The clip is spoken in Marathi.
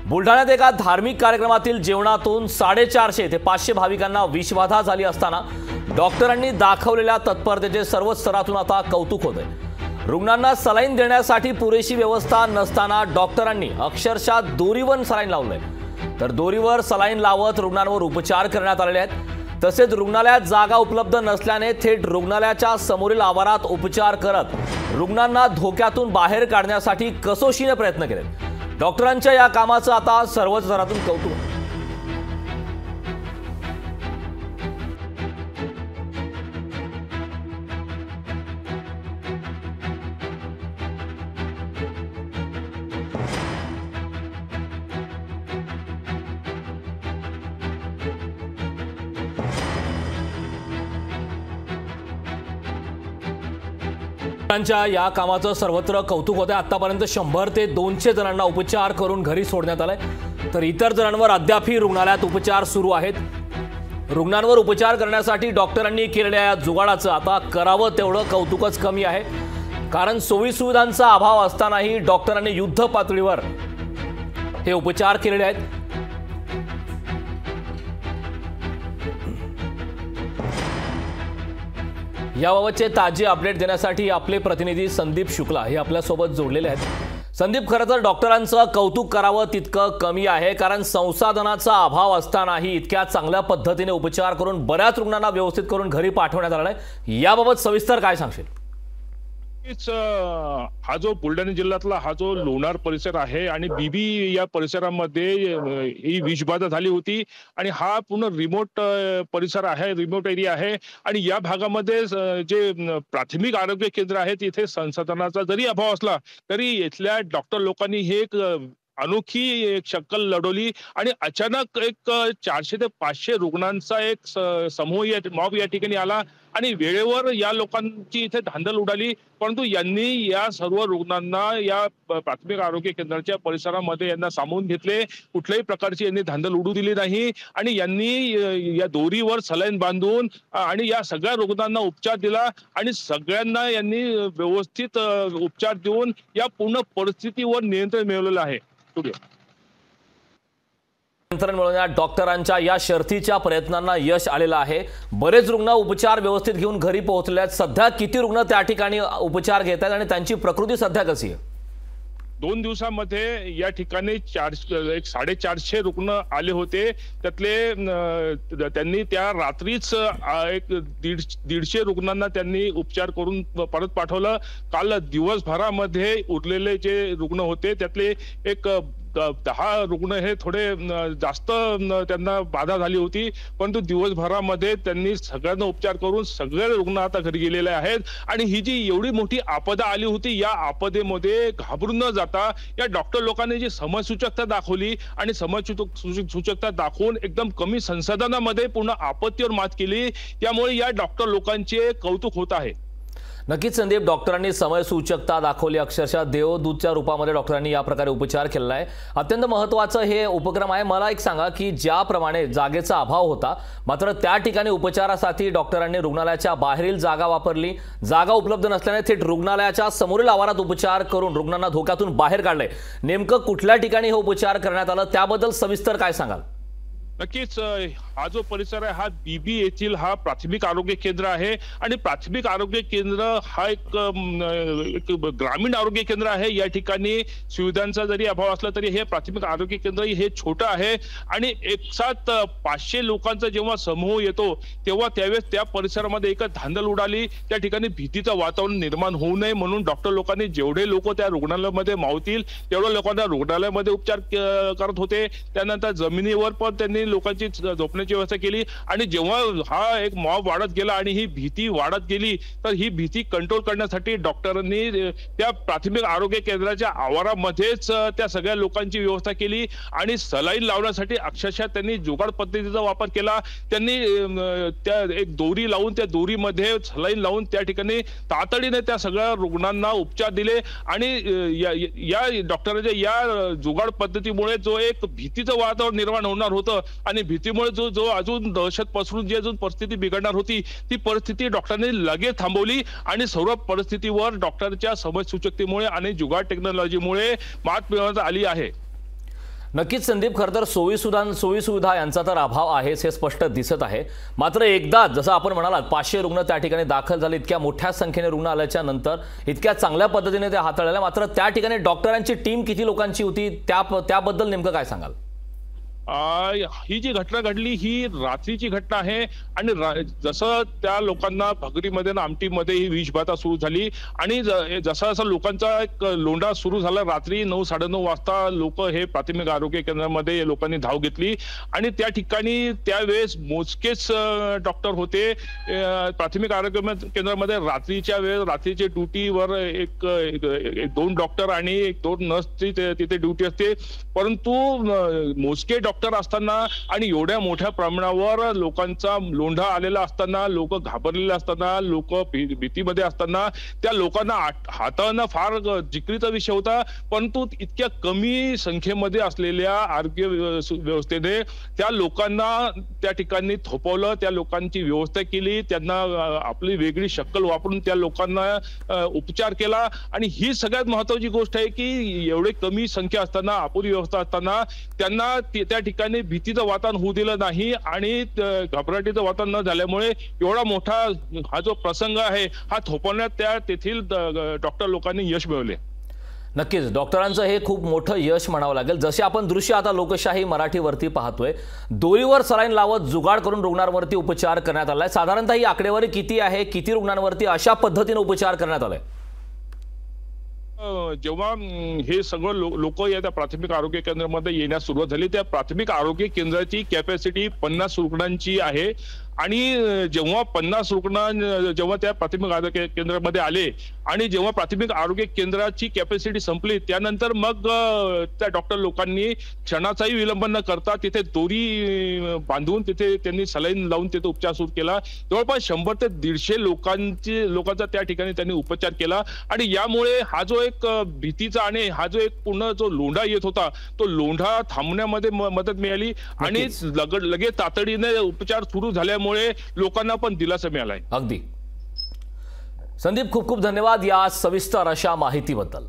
बुलढाण्यात एका धार्मिक कार्यक्रमातील जेवणातून 450 ते 500 भाविकांना विषबाधा झाली असताना डॉक्टरांनी दाखवलेल्या तत्परतेचे सर्वच स्तरातून आता कौतुक होते। रुग्णांना सलाईन देण्यासाठी पुरेशी व्यवस्था नसताना डॉक्टरांनी अक्षरशः दोरीवर सलाईन लावले, तर दोरीवर सलाईन लावत रुग्णांवर उपचार करण्यात आलेले आहेत। तसेच रुग्णालयात जागा उपलब्ध नसल्याने थेट रुग्णालयाच्या समोरील आवारात उपचार करत रुग्णांना धोक्यातून बाहेर काढण्यासाठी कसोशीने प्रयत्न केले। डॉक्टरांच्या या कामाचं आता सर्वच स्तरातून कौतुक। डॉक्टरांच्या या कामाचं सर्वत्र कौतुक होते। आतापर्यंत 100 ते 200 जणांना उपचार करून घरी सोडण्यात आले, तर इतर जणांवर अद्यापही रुग्णालयात उपचार सुरू आहेत। रुग्णांवर उपचार करण्यासाठी डॉक्टरांनी केलेल्या या जुगाडाचं आता करावं तेवढं कौतुकच कमी आहे, कारण सोयी सुविधांचा अभाव असतानाही डॉक्टरांनी युद्ध पातळीवर हे उपचार केलेले आहेत। याबाबतचे ताजे अपडेट देण्यासाठी आपले प्रतिनिधी संदीप शुक्ला हे आपल्या सोबत जोडलेले आहेत। संदीप, खरं तर डॉक्टरांचं कौतुक करावं तितकं कमी आहे, कारण संसाधनाचा अभाव असतानाही इतक्या चांगल्या पद्धतीने उपचार करून बऱ्याच रुग्णांना व्यवस्थित करून घरी पाठवण्यात आलं आहे। याबाबत सविस्तर काय सांगशील? हा जो बुलढाणा जिल्ह्यातला हा जो लोणार परिसर आहे आणि बीबी या परिसरामध्ये ही विषबाधा झाली होती आणि हा पूर्ण रिमोट परिसर आहे, रिमोट एरिया आहे आणि या भागामध्ये जे प्राथमिक आरोग्य केंद्र आहे तिथे संसाधनाचा जरी अभाव असला तरी इथल्या डॉक्टर लोकांनी हे एक अनोखी एक शक्कल लढवली आणि अचानक एक 400 ते 500 रुग्णांचा एक समूह मॉब या ठिकाणी आला आणि वेळेवर या लोकांची इथे धांदल उडाली। परंतु यांनी या सर्व रुग्णांना या प्राथमिक आरोग्य केंद्राच्या परिसरामध्ये यांना सामावून घेतले, कुठल्याही प्रकारची यांनी धांदल उडू दिली नाही आणि यांनी या दोरीवर सलाईन बांधून आणि या सगळ्या रुग्णांना उपचार दिला आणि सगळ्यांना यांनी व्यवस्थित उपचार देऊन या पूर्ण परिस्थितीवर नियंत्रण मिळवलेलं आहे। नियंत्रण मिळवण्यात डॉक्टरांच्या या शर्थीच्या प्रयत्नांना यश आलेलं आहे। बरेच रुग्ण उपचार व्यवस्थित घेऊन घरी पोहोचले आहेत। सध्या किती रुग्ण त्या ठिकाणी उपचार घेत आहेत आणि त्यांची प्रकृती सध्या कशी आहे? 2 दिवसांमध्ये या ठिकाणी 450 रुग्ण आले होते, त्यातले त्यांनी त्या रात्रीच एक 150 रुग्णांना त्यांनी उपचार करून परत पाठवलं। काल दिवसभरामध्ये उरलेले जे रुग्ण होते त्यातले एक 10 रुग्ण हे थोडे जास्त त्यांना बाधा झाली होती, परंतु दिवसभरामध्ये त्यांनी सगळ्यांना उपचार करून सगळे रुग्ण आता घरी गेलेले आहेत। आणि ही जी एवढी मोठी आपदा आली होती या आपदेमध्ये घाबरून न जाता या डॉक्टर लोकांनी जी समजसूचकता दाखवली आणि समजसूचकता दाखवून एकदम कमी संसाधनामध्ये पूर्ण आपत्तीवर मात केली, त्यामुळे या डॉक्टर लोकांचे कौतुक होत आहे। नक्कीच संदीप, डॉक्टरांनी समयसूचकता दाखवली, अक्षरशः देवदूतच्या रूपामध्ये डॉक्टरांनी या प्रकारे उपचार केलेला आहे। अत्यंत महत्त्वाचं हे उपक्रम आहे। मला एक सांगा की ज्याप्रमाणे जागेचा अभाव होता, मात्र त्या ठिकाणी उपचारासाठी डॉक्टरांनी रुग्णालयाच्या बाहेरील जागा वापरली, जागा उपलब्ध नसल्याने थेट रुग्णालयाच्या समोरील आवारात उपचार करून रुग्णांना धोक्यातून बाहेर काढले। नेमकं कुठल्या ठिकाणी हे उपचार करण्यात आलं त्याबद्दल सविस्तर काय सांगाल? नक्कीच हा जो परिसर आहे हा बीबी येथील हा प्राथमिक आरोग्य केंद्र आहे आणि प्राथमिक आरोग्य केंद्र हा एक ग्रामीण आरोग्य केंद्र आहे। या ठिकाणी सुविधांचा जरी अभाव असला तरी हे प्राथमिक आरोग्य केंद्र हे छोटं आहे आणि एक साथ 500 लोकांचा जेव्हा समूह येतो तेव्हा त्यावेळेस त्या परिसरामध्ये एक धांदल उडाली। त्या ठिकाणी भीतीचं वातावरण निर्माण होऊ नये म्हणून डॉक्टर लोकांनी जेवढे लोक त्या रुग्णालयामध्ये मावतील तेवढ्या लोकांना रुग्णालयामध्ये उपचार करत होते। त्यानंतर जमिनीवर पण त्यांनी लोकांची झोपण्याची व्यवस्था केली आणि जेव्हा हा एक मॉब वाढत गेला आणि ही भीती वाढत गेली तर ही भीती कंट्रोल करण्यासाठी डॉक्टरांनी त्या प्राथमिक आरोग्य केंद्राच्या आवारामध्येच त्या सगळ्या लोकांची व्यवस्था केली आणि सलाईन लावण्यासाठी अक्षरशः त्यांनी जुगाड पद्धतीचा वापर केला। त्यांनी त्या एक दोरी लावून त्या दोरीमध्ये सलाईन लावून त्या ठिकाणी तातडीने त्या सगळ्या रुग्णांना उपचार दिले आणि या डॉक्टरांच्या या जुगाड पद्धतीमुळे जो एक भीतीचं वातावरण निर्माण होणार होतं आणि भीतीमुळे जो अजून दहशत पसरून जी अजून परिस्थिती बिघडणार होती ती परिस्थिती डॉक्टरांनी लगेच थांबवली आणि सर्व परिस्थितीवर डॉक्टरच्या समजसूचकतेमुळे आणि जुगाड टेक्नॉलॉजीमुळे मात मिळवण्यात आली आहे। नक्कीच संदीप, खरं तर सोयीसुविधा यांचा तर अभाव आहेच हे स्पष्ट दिसत आहे। मात्र एकदा जसं आपण म्हणालात 500 रुग्ण त्या ठिकाणी दाखल झाले, इतक्या मोठ्या संख्येने रुग्ण आल्याच्या नंतर इतक्या चांगल्या पद्धतीने ते हाताळले, मात्र त्या ठिकाणी डॉक्टरांची टीम किती लोकांची होती त्याबद्दल नेमकं काय सांगाल? ही जी घटना घडली ही रात्रीची घटना आहे आणि जसं त्या लोकांना भगरीमध्ये आणि आमटीमध्ये ही विषबाधा सुरू झाली आणि जसा जसा लोकांचा एक लोंढा सुरू झाला रात्री 9-9:30 वाजता लोक हे प्राथमिक आरोग्य केंद्रामध्ये लोकांनी धाव घेतली आणि त्या ठिकाणी त्यावेळेस मोजकेच डॉक्टर होते। प्राथमिक आरोग्य केंद्रामध्ये रात्रीच्या ड्युटीवर एक 2 डॉक्टर आणि 2 नर्सची तिथे ड्युटी असते, परंतु मोजके डॉक्टर असताना आणि एवढ्या मोठ्या प्रमाणावर लोकांचा लोंढा आलेला असताना, लोक घाबरलेले असताना, लोक भीतीमध्ये असताना त्या लोकांना हाताळणं फार जिकिरीचा विषय होता। परंतु इतक्या कमी संख्येमध्ये असलेल्या आरोग्य व्यवस्थेने त्या लोकांना त्या ठिकाणी थोपवलं, त्या लोकांची व्यवस्था केली, त्यांना आपली वेगळी शक्कल वापरून त्या लोकांना उपचार केला आणि ही सगळ्यात महत्त्वाची गोष्ट आहे की एवढे कमी संख्या असताना, अपुरी व्यवस्था असताना त्यांना त्या ठिकाणी भीतीचं वातावरण होऊ दिलं नाही आणि घबराटीचं वातावरण न झाल्यामुळे एवढा मोठा हा जो प्रसंग आहे हा थोपवण्यात त्या तेथील डॉक्टर लोकांनी यश मिळवले। नक्कीच डॉक्टरांचं हे खूप मोठं यश म्हणावं लागेल। जसे आपण दृश्य आता लोकशाही मराठीवरती पाहतोय, दोरीवर सलाईन लावत जुगाड करून रुग्णांवरती उपचार करण्यात आलाय। साधारणतः ही आकडेवारी किती आहे, किती रुग्णांवरती अशा पद्धतीने उपचार करण्यात आलाय? जेव्हा हे सगळं लोक या त्या प्राथमिक आरोग्य केंद्रामध्ये येण्यास सुरुवात झाली, त्या प्राथमिक आरोग्य केंद्राची कॅपॅसिटी 50 रुग्णांची आहे आणि जेव्हा 50 रुग्ण जेव्हा त्या प्राथमिक आरोग्य केंद्रामध्ये आले आणि जेव्हा प्राथमिक आरोग्य केंद्राची कॅपॅसिटी संपली त्यानंतर मग त्या डॉक्टर लोकांनी क्षणाचाही विलंब न करता तिथे दोरी बांधून तिथे त्यांनी सलाईन लावून तिथे उपचार सुरू केला। जवळपास 100 ते 150 लोकांचा त्या ठिकाणी त्यांनी उपचार केला आणि यामुळे हा जो एक भीतीचा आणि हा जो एक पूर्ण जो लोंढा येत होता तो लोंढा थांबण्यामध्ये मदत मिळाली आणि लगेच तातडीने उपचार सुरू झाल्यामुळे लोकांना पण दिलासा मिळालाय। अगदी संदीप, खूप खूप धन्यवाद या सविस्तर अशा माहितीबद्दल।